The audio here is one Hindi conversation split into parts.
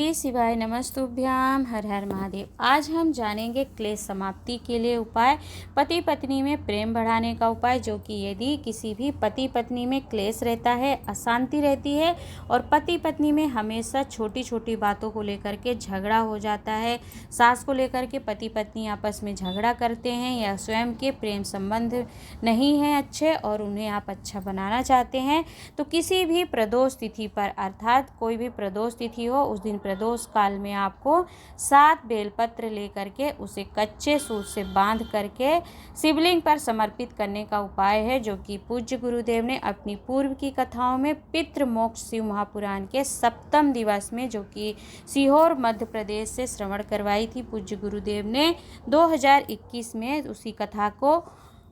श्री शिवाय नमस्तुभ्याम। हर हर महादेव। आज हम जानेंगे क्लेश समाप्ति के लिए उपाय, पति पत्नी में प्रेम बढ़ाने का उपाय। जो कि यदि किसी भी पति पत्नी में क्लेश रहता है, अशांति रहती है और पति पत्नी में हमेशा छोटी छोटी बातों को लेकर के झगड़ा हो जाता है, सास को लेकर के पति पत्नी आपस में झगड़ा करते हैं या स्वयं के प्रेम संबंध नहीं हैं अच्छे और उन्हें आप अच्छा बनाना चाहते हैं, तो किसी भी प्रदोष तिथि पर, अर्थात कोई भी प्रदोष तिथि हो, उस दिन प्रदोष काल में आपको 7 बेलपत्र लेकर के उसे कच्चे सूत से बांध करके शिवलिंग पर समर्पित करने का उपाय है। जो कि पूज्य गुरुदेव ने अपनी पूर्व की कथाओं में पितृ मोक्ष शिव महापुराण के 7वें दिवस में, जो कि सीहोर मध्य प्रदेश से श्रवण करवाई थी पूज्य गुरुदेव ने 2021 में, उसी कथा को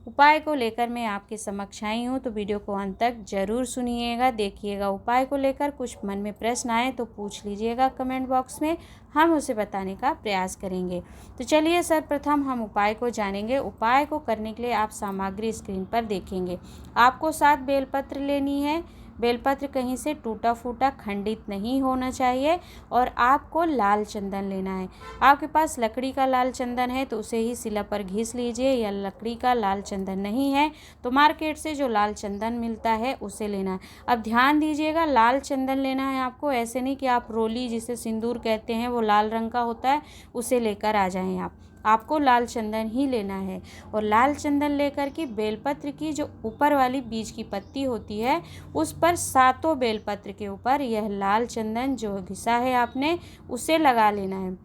उपाय को लेकर मैं आपके समक्ष आई हूँ। तो वीडियो को अंत तक जरूर सुनिएगा, देखिएगा। उपाय को लेकर कुछ मन में प्रश्न आए तो पूछ लीजिएगा कमेंट बॉक्स में, हम उसे बताने का प्रयास करेंगे। तो चलिए सर्वप्रथम हम उपाय को जानेंगे। उपाय को करने के लिए आप सामग्री स्क्रीन पर देखेंगे। आपको 7 बेलपत्र लेनी है। बेलपत्र कहीं से टूटा फूटा खंडित नहीं होना चाहिए और आपको लाल चंदन लेना है। आपके पास लकड़ी का लाल चंदन है तो उसे ही शिला पर घिस लीजिए, या लकड़ी का लाल चंदन नहीं है तो मार्केट से जो लाल चंदन मिलता है उसे लेना है। अब ध्यान दीजिएगा, लाल चंदन लेना है आपको, ऐसे नहीं कि आप रोली, जिसे सिंदूर कहते हैं, वो लाल रंग का होता है, उसे लेकर आ जाएं। आपको लाल चंदन ही लेना है। और लाल चंदन लेकर के बेलपत्र की जो ऊपर वाली बीज की पत्ती होती है, उस पर 7 बेलपत्र के ऊपर यह लाल चंदन जो घिसा है आपने, उसे लगा लेना है।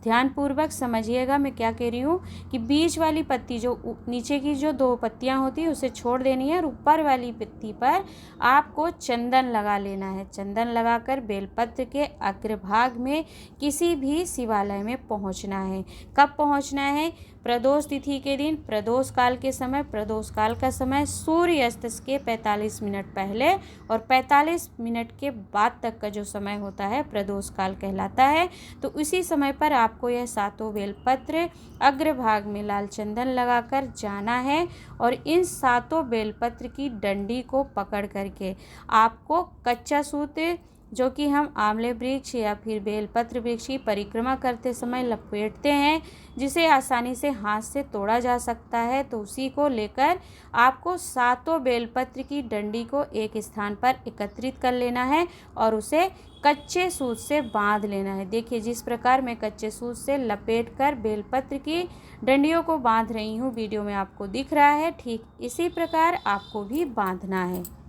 ध्यानपूर्वक समझिएगा मैं क्या कह रही हूँ कि बीज वाली पत्ती, जो नीचे की जो 2 पत्तियाँ होती है, उसे छोड़ देनी है और ऊपर वाली पत्ती पर आपको चंदन लगा लेना है। चंदन लगाकर बेलपत्र के अग्रभाग में किसी भी शिवालय में पहुँचना है। कब पहुँचना है? प्रदोष तिथि के दिन, प्रदोष काल के समय। प्रदोष काल का समय सूर्यास्त के 45 मिनट पहले और 45 मिनट के बाद तक का जो समय होता है प्रदोष काल कहलाता है। तो उसी समय पर आपको यह 7 बेलपत्र अग्रभाग में लाल चंदन लगाकर जाना है और इन 7 बेलपत्र की डंडी को पकड़ करके आपको कच्चा सूत, जो कि हम आंवले वृक्ष या फिर बेलपत्र वृक्ष की परिक्रमा करते समय लपेटते हैं, जिसे आसानी से हाथ से तोड़ा जा सकता है, तो उसी को लेकर आपको 7 बेलपत्र की डंडी को एक स्थान पर एकत्रित कर लेना है और उसे कच्चे सूत से बांध लेना है। देखिए, जिस प्रकार मैं कच्चे सूत से लपेटकर बेलपत्र की डंडियों को बांध रही हूँ, वीडियो में आपको दिख रहा है, ठीक इसी प्रकार आपको भी बांधना है।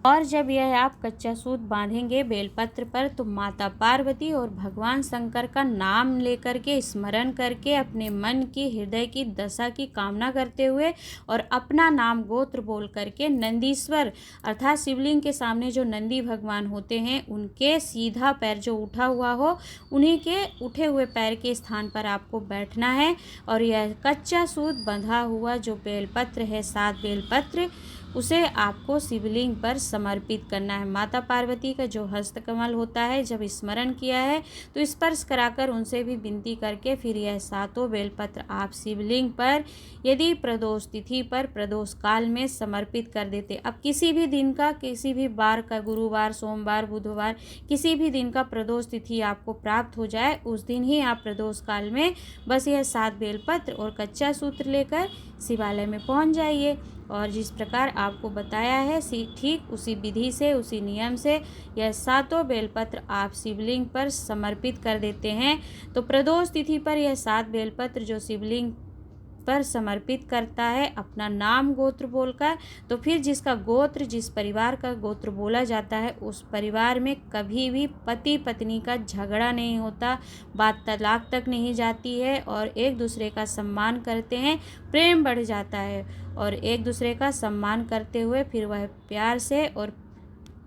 और जब यह आप कच्चा सूत बांधेंगे बेलपत्र पर, तो माता पार्वती और भगवान शंकर का नाम लेकर के, स्मरण करके, अपने मन की, हृदय की दशा की कामना करते हुए और अपना नाम गोत्र बोल करके नंदीश्वर, अर्थात शिवलिंग के सामने जो नंदी भगवान होते हैं, उनके सीधा पैर जो उठा हुआ हो, उन्हीं के उठे हुए पैर के स्थान पर आपको बैठना है। और यह कच्चा सूत बंधा हुआ जो बेलपत्र है, 7 बेलपत्र, उसे आपको शिवलिंग पर समर्पित करना है। माता पार्वती का जो हस्तकमल होता है, जब स्मरण किया है तो स्पर्श कराकर उनसे भी विनती करके फिर यह 7 बेलपत्र आप शिवलिंग पर, यदि प्रदोष तिथि पर, प्रदोष काल में समर्पित कर देते। अब किसी भी दिन का, किसी भी बार का, गुरुवार, सोमवार, बुधवार, किसी भी दिन का प्रदोष तिथि आपको प्राप्त हो जाए, उस दिन ही आप प्रदोष काल में बस यह 7 बेलपत्र और कच्चा सूत्र लेकर शिवालय में पहुंच जाइए। और जिस प्रकार आपको बताया है, ठीक उसी विधि से, उसी नियम से यह 7 बेलपत्र आप शिवलिंग पर समर्पित कर देते हैं। तो प्रदोष तिथि पर यह 7 बेलपत्र जो शिवलिंग पर समर्पित करता है अपना नाम गोत्र बोलकर, तो फिर जिसका गोत्र, जिस परिवार का गोत्र बोला जाता है, उस परिवार में कभी भी पति पत्नी का झगड़ा नहीं होता, बात तलाक तक नहीं जाती है और एक दूसरे का सम्मान करते हैं, प्रेम बढ़ जाता है और एक दूसरे का सम्मान करते हुए फिर वह प्यार से और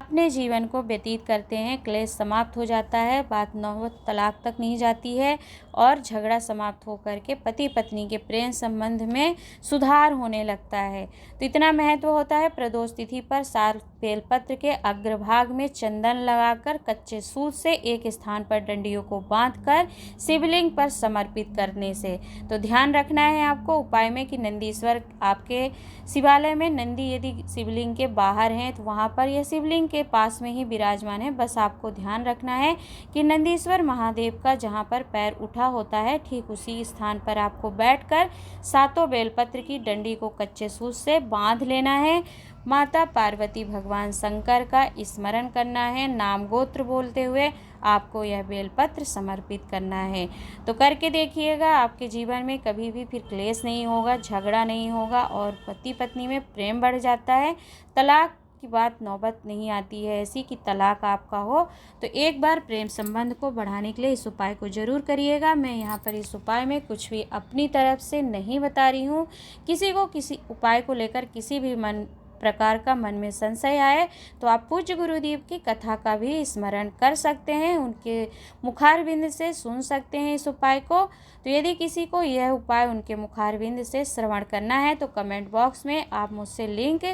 अपने जीवन को व्यतीत करते हैं। क्लेश समाप्त हो जाता है, बात नौबत तलाक तक नहीं जाती है और झगड़ा समाप्त होकर के पति पत्नी के प्रेम संबंध में सुधार होने लगता है। तो इतना महत्व होता है प्रदोष तिथि पर 7 बेलपत्र के अग्रभाग में चंदन लगाकर कच्चे सूत से एक स्थान पर डंडियों को बांधकर शिवलिंग पर समर्पित करने से। तो ध्यान रखना है आपको उपाय में कि नंदीश्वर, आपके शिवालय में नंदी यदि शिवलिंग के बाहर हैं तो वहाँ पर, यह शिवलिंग के पास में ही विराजमान है। बस आपको ध्यान रखना है कि नंदीश्वर महादेव का जहाँ पर पैर उठा होता है ठीक उसी स्थान पर आपको बैठकर 7 बेलपत्र की डंडी को कच्चे सूत से बांध लेना है। माता पार्वती, भगवान शंकर का स्मरण करना है। नाम गोत्र बोलते हुए आपको यह बेलपत्र समर्पित करना है। तो करके देखिएगा, आपके जीवन में कभी भी फिर क्लेश नहीं होगा, झगड़ा नहीं होगा और पति पत्नी में प्रेम बढ़ जाता है। तलाक की बात नौबत नहीं आती है ऐसी कि तलाक आपका हो। तो एक बार प्रेम संबंध को बढ़ाने के लिए इस उपाय को ज़रूर करिएगा। मैं यहाँ पर इस उपाय में कुछ भी अपनी तरफ से नहीं बता रही हूँ। किसी को किसी उपाय को लेकर किसी भी प्रकार का मन में संशय आए तो आप पूज्य गुरुदेव की कथा का भी स्मरण कर सकते हैं, उनके मुखारविंद से सुन सकते हैं इस उपाय को। तो यदि किसी को यह उपाय उनके मुखारविंद से श्रवण करना है तो कमेंट बॉक्स में आप मुझसे लिंक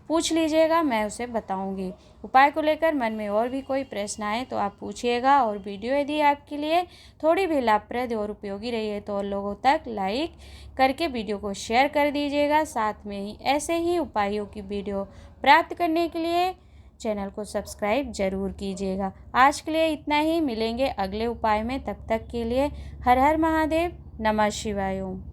पूछ लीजिएगा, मैं उसे बताऊंगी। उपाय को लेकर मन में और भी कोई प्रश्न आए तो आप पूछिएगा। और वीडियो यदि आपके लिए थोड़ी भी लाभप्रद और उपयोगी रही है तो और लोगों तक लाइक करके वीडियो को शेयर कर दीजिएगा। साथ में ही ऐसे ही उपायों की वीडियो प्राप्त करने के लिए चैनल को सब्सक्राइब जरूर कीजिएगा। आज के लिए इतना ही, मिलेंगे अगले उपाय में। तब तक के लिए हर हर महादेव, नमः शिवाय। ओम।